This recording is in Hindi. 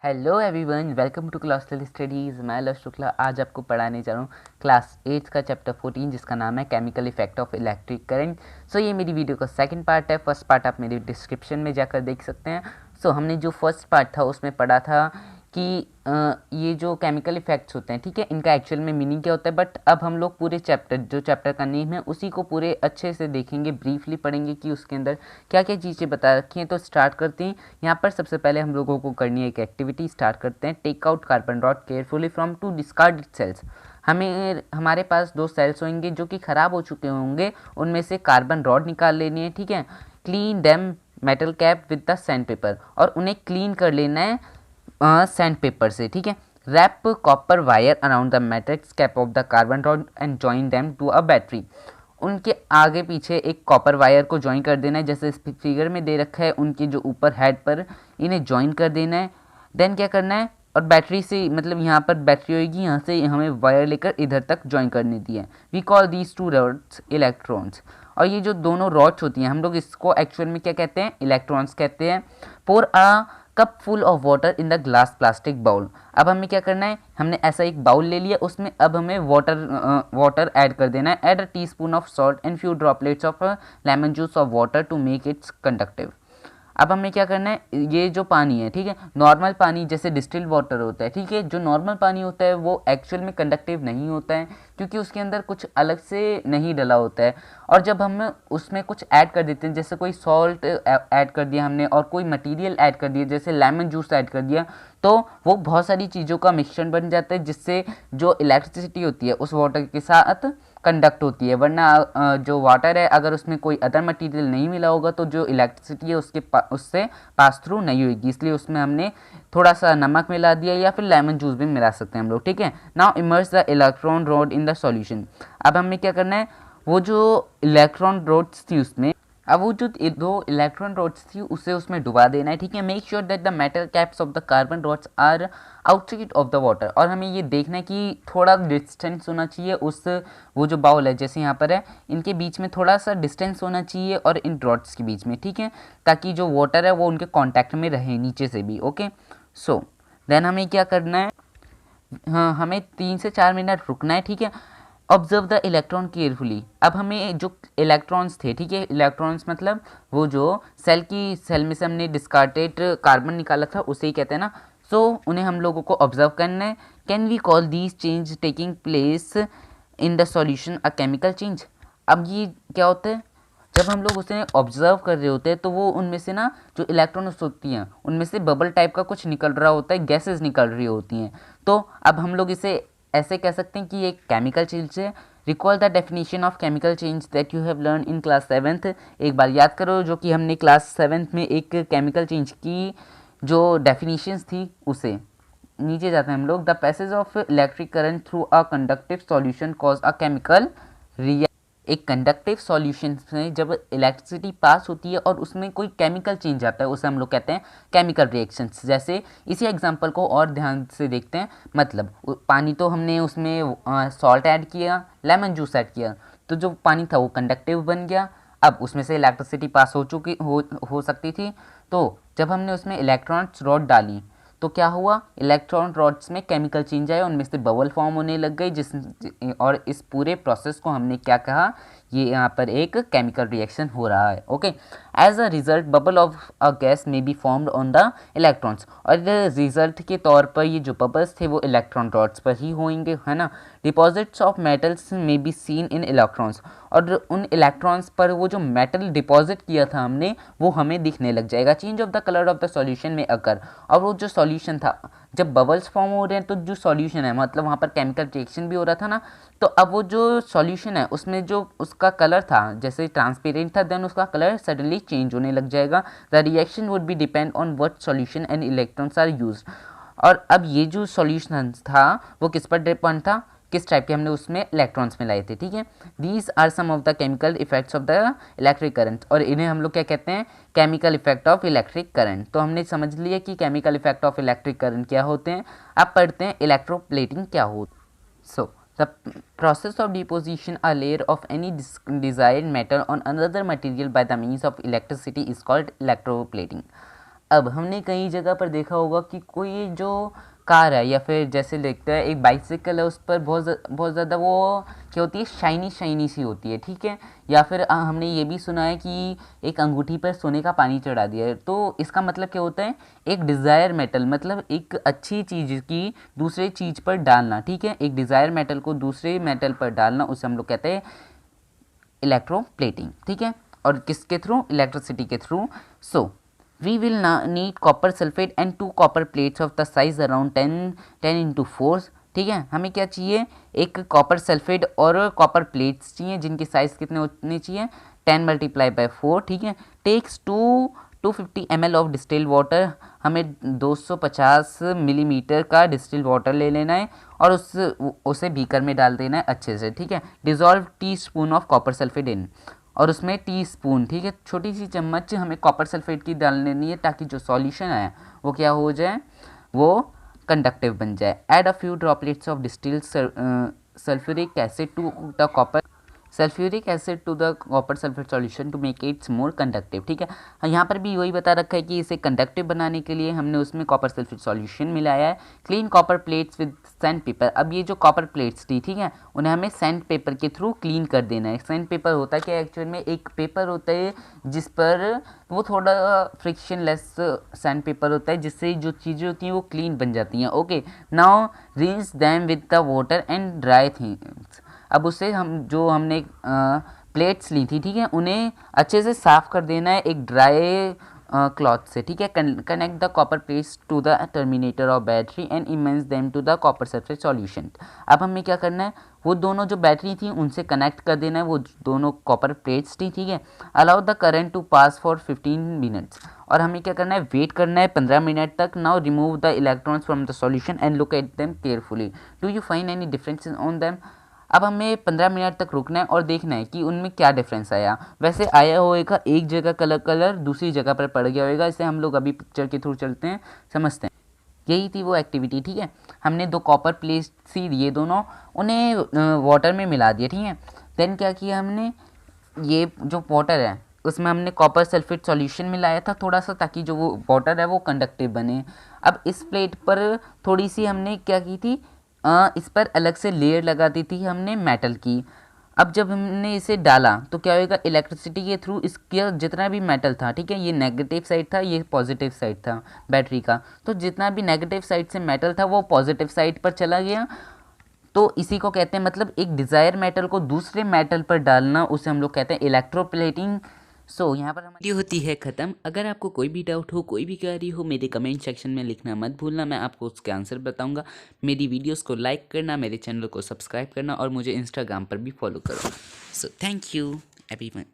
Hello everyone, welcome to class studies. मैं लव शुक्ला आज आपको पढ़ाने जा रहा हूँ क्लास 8 का चैप्टर 14 जिसका नाम है chemical effect of electric current. So ये मेरी वीडियो का सेकंड पार्ट है। फर्स्ट पार्ट आप मेरी डिस्क्रिप्शन में जाकर देख सकते हैं। सो हमने जो फर्स्ट पार्ट था उसमें पढ़ा था कि ये जो केमिकल इफेक्ट्स होते हैं, ठीक है, इनका एक्चुअल में मीनिंग क्या होता है। बट अब हम लोग पूरे चैप्टर का नेम है उसी को पूरे अच्छे से देखेंगे, ब्रीफली पढ़ेंगे कि उसके अंदर क्या क्या चीज़ें बता रखी हैं। तो स्टार्ट करते हैं। यहाँ पर सबसे पहले हम लोगों को करनी है एक एक्टिविटी। स्टार्ट करते हैं। Take out carbon rod carefully from two discarded cells. हमारे पास दो सेल्स होंगे जो कि ख़राब हो चुके होंगे, उनमें से कार्बन रॉड निकाल लेनी है, ठीक है। Clean them metal cap with the sandpaper, और उन्हें क्लीन कर लेना है सैंड पेपर से, ठीक है। Wrap copper wire around the matrix cap of the carbon rod and join them to a battery. उनके आगे पीछे एक कॉपर वायर को ज्वाइन कर देना है, जैसे इस फिगर में दे रखा है। उनके जो ऊपर हेड पर इन्हें ज्वाइन कर देना है। देन क्या करना है, और बैटरी से मतलब यहाँ पर बैटरी होगी, यहाँ से हमें वायर लेकर इधर तक ज्वाइन करनी दी है। We call these two rods electrons. और ये जो दोनों रॉड्स होती हैं, हम लोग इसको एक्चुअल में क्या कहते हैं, इलेक्ट्रॉन्स कहते हैं। Pour a cup full of water in the glass plastic bowl. अब हमें क्या करना है, हमने ऐसा एक बाउल ले लिया, उसमें अब हमें वाटर ऐड कर देना है। Add a teaspoon of salt and few droplets of lemon juice of water to make its conductive. अब हमें क्या करना है, ये जो पानी है, ठीक है, नॉर्मल पानी जैसे डिस्टिल्ड वाटर होता है, ठीक है, जो नॉर्मल पानी होता है वो एक्चुअल में कंडक्टिव नहीं होता है क्योंकि उसके अंदर कुछ अलग से नहीं डला होता है। और जब हम उसमें कुछ ऐड कर देते हैं, जैसे कोई सॉल्ट ऐड कर दिया हमने और कोई मटेरियल ऐड कर दिया, जैसे लेमन जूस ऐड कर दिया, तो वो बहुत सारी चीज़ों का मिक्सचर बन जाता है, जिससे जो इलेक्ट्रिसिटी होती है उस वाटर के साथ कंडक्ट होती है। वरना जो वाटर है, अगर उसमें कोई अदर मटेरियल नहीं मिला होगा तो जो इलेक्ट्रिसिटी है उससे पास थ्रू नहीं होगी। इसलिए उसमें हमने थोड़ा सा नमक मिला दिया या फिर लेमन जूस भी मिला सकते हैं हम लोग, ठीक है। Now immerse the electron rod in the solution. अब हमें क्या करना है, वो जो इलेक्ट्रॉन रॉड्स थी उसमें, अब वो जो दो इलेक्ट्रॉन रॉड्स थी उसे उसमें डुबा देना है, ठीक है। Make sure that the metal caps of the carbon rods are outside of the water. और हमें ये देखना है कि थोड़ा डिस्टेंस होना चाहिए उस वो जो बाउल है जैसे यहाँ पर है, इनके बीच में थोड़ा सा डिस्टेंस होना चाहिए और इन रॉड्स के बीच में, ठीक है, ताकि जो वाटर है वो उनके कॉन्टैक्ट में रहे नीचे से भी। ओके, सो देन हमें क्या करना है, हाँ, हमें 3 से 4 मिनट रुकना है, ठीक है। Observe the electron carefully. अब हमें जो इलेक्ट्रॉन्स थे, ठीक है, इलेक्ट्रॉन्स मतलब वो जो सेल में से हमने डिस्कार्डेड कार्बन निकाला था उसे ही कहते हैं ना। सो उन्हें हम लोगों को ऑब्जर्व करना है। Can we call these change taking place in the solution a chemical change. अब ये क्या होता है, जब हम लोग उसे ऑब्जर्व कर रहे होते हैं तो वो उनमें से ना जो इलेक्ट्रॉन्स होती हैं उनमें से बबल टाइप का कुछ निकल रहा होता है, गैसेस निकल रही होती हैं। तो अब हम लोग इसे ऐसे कह सकते हैं कि ये केमिकल चेंज है। Recall the definition of chemical change that you have learn in class 7th। एक बार याद करो जो कि हमने क्लास 7th में एक केमिकल चेंज की जो डेफिनेशंस थी उसे। नीचे जाते हैं हम लोग। The passage of electric current through a conductive solution cause a chemical reaction. एक कंडक्टिव सॉल्यूशन में जब इलेक्ट्रिसिटी पास होती है और उसमें कोई केमिकल चेंज आता है उसे हम लोग कहते हैं केमिकल रिएक्शंस। जैसे इसी एग्जांपल को और ध्यान से देखते हैं। मतलब पानी तो हमने उसमें सॉल्ट ऐड किया, लेमन जूस ऐड किया, तो जो पानी था वो कंडक्टिव बन गया। अब उसमें से इलेक्ट्रिसिटी पास हो सकती थी। तो जब हमने उसमें इलेक्ट्रॉन्स रॉड डाली तो क्या हुआ, इलेक्ट्रॉन रॉड्स में केमिकल चेंज आया, उनमें से बबल फॉर्म होने लग गई और इस पूरे प्रोसेस को हमने क्या कहा, ये यहाँ पर एक केमिकल रिएक्शन हो रहा है। Okay, as a result bubble of a gas may be formed on the electrons. और रिजल्ट के तौर पर ये जो बबल्स थे वो इलेक्ट्रॉन रॉड्स पर ही होंगे, है ना। डिपॉजिट्स ऑफ मेटल्स में बी सीन इन इलेक्ट्रॉन्स। और उन इलेक्ट्रॉन्स पर वो जो मेटल डिपॉजिट किया था हमने वो हमें दिखने लग जाएगा। Change of the colour of the solution में अकर। और वो जो सॉल्यूशन था, जब बबल्स फॉर्म हो रहे हैं तो जो सॉल्यूशन है मतलब वहाँ पर केमिकल रिएक्शन भी हो रहा था ना, तो अब वो जो सॉल्यूशन है उसमें जो उसका कलर था जैसे ट्रांसपेरेंट था, देन उसका कलर सडनली चेंज होने लग जाएगा। The reaction would be depend on what solution and electrons are used. और अब ये जो सॉल्यूशन था वो किस पर डिपेंड था, किस टाइप के हमने उसमें इलेक्ट्रॉन्स में लाए थे, ठीक है। These are some of the chemical effects of the electric current. और इन्हें हम लोग क्या कहते हैं, chemical effect of electric current. तो हमने समझ लिया कि chemical effect of electric current क्या होते हैं। अब पढ़ते हैं इलेक्ट्रोप्लेटिंग क्या हो। So the process of deposition a layer of any desired metal on another material by the means of electricity is called electroplating. अब हमने कई जगह पर देखा होगा कि कोई जो कार है या फिर जैसे देखते हैं एक बाइसिकल है, उस पर बहुत ज़्यादा वो क्या होती है, शाइनी सी होती है, ठीक है। या फिर हमने ये भी सुना है कि एक अंगूठी पर सोने का पानी चढ़ा दिया है। तो इसका मतलब क्या होता है, एक डिज़ायर मेटल, मतलब एक अच्छी चीज़ की दूसरे चीज़ पर डालना, ठीक है। एक डिज़ायर मेटल को दूसरे मेटल पर डालना, उसे हम लोग कहते हैं इलेक्ट्रोप्लेटिंग, ठीक है। और किसके थ्रू, इलेक्ट्रिसिटी के through. So we will need copper sulfate and 2 copper plates of the size around 10 into 4, ठीक है। हमें क्या चाहिए, एक कॉपर सल्फेट और कॉपर प्लेट्स चाहिए जिनकी साइज़ कितने होने चाहिए, 10 × 4, ठीक है। Takes 250 ml of distilled water, हमें 250 मिलीमीटर का डिस्टिल्ड वाटर ले लेना है और उसे बीकर में डाल देना है अच्छे से, ठीक है। Dissolve teaspoon of copper sulphate in, और उसमें टीस्पून, ठीक है, छोटी सी चम्मच हमें कॉपर सल्फेट की डाल लेनी है ताकि जो सॉल्यूशन है वो क्या हो जाए, वो कंडक्टिव बन जाए। Add a few droplets of distilled sulphuric acid to the copper sulphate solution to make its more conductive, ठीक है। यहाँ पर भी वही बता रखा है कि इसे कंडक्टिव बनाने के लिए हमने उसमें कॉपर सल्फेट सॉल्यूशन मिलाया है। Clean copper plates with sand paper, अब ये जो कॉपर प्लेट्स थी, ठीक है, उन्हें हमें सैंड पेपर के थ्रू क्लीन कर देना है। सैंड पेपर होता है क्या, एक्चुअल में एक पेपर होता है जिस पर वो थोड़ा फ्रिक्शनलेस सैंड पेपर होता है, जिससे जो चीज़ें होती हैं वो क्लीन बन जाती हैं। Okay, now rinse them with the water and dry things, अब उसे हमने प्लेट्स ली थी, ठीक है, उन्हें अच्छे से साफ़ कर देना है एक ड्राई क्लॉथ से, ठीक है। Connect the copper plates to the terminator of battery and immerse them to the copper sulphate solution. अब हमें क्या करना है, वो दोनों जो बैटरी थी उनसे कनेक्ट कर देना है वो दोनों कॉपर प्लेट्स थी, ठीक है। Allow the current to pass for 15 minutes, और हमें क्या करना है, वेट करना है 15 मिनट तक। Now remove the electrons from the solution and look at them carefully, do you find any differences on them. अब हमें 15 मिनट तक रुकना है और देखना है कि उनमें क्या डिफरेंस आया। वैसे आया होएगा एक जगह कलर दूसरी जगह पर पड़ गया होएगा, इसे हम लोग अभी पिक्चर के थ्रू चलते हैं, समझते हैं। यही थी वो एक्टिविटी, ठीक है। हमने 2 कॉपर प्लेट्स थी, ये दोनों उन्हें वाटर में मिला दिया, ठीक है। देन क्या किया हमने, ये जो वाटर है उसमें हमने कॉपर सल्फेट सॉल्यूशन मिलाया था थोड़ा सा, ताकि जो वो वाटर है वो कंडक्टिव बने। अब इस प्लेट पर थोड़ी सी हमने क्या की थी, इस पर अलग से लेयर लगा दी थी हमने मेटल की। अब जब हमने इसे डाला तो क्या होगा, इलेक्ट्रिसिटी के थ्रू इसका जितना भी मेटल था, ठीक है, ये नेगेटिव साइड था, ये पॉजिटिव साइड था बैटरी का, तो जितना भी नेगेटिव साइड से मेटल था वो पॉजिटिव साइड पर चला गया। तो इसी को कहते हैं, मतलब एक डिज़ायर मेटल को दूसरे मेटल पर डालना, उसे हम लोग कहते हैं इलेक्ट्रोप्लेटिंग। सो यहाँ पर हमारी होती है ख़त्म। अगर आपको कोई भी डाउट हो, कोई भी क्वेरी हो, मेरे कमेंट सेक्शन में लिखना मत भूलना, मैं आपको उसके आंसर बताऊंगा। मेरी वीडियोस को लाइक करना, मेरे चैनल को सब्सक्राइब करना और मुझे इंस्टाग्राम पर भी फॉलो करो। So thank you everyone.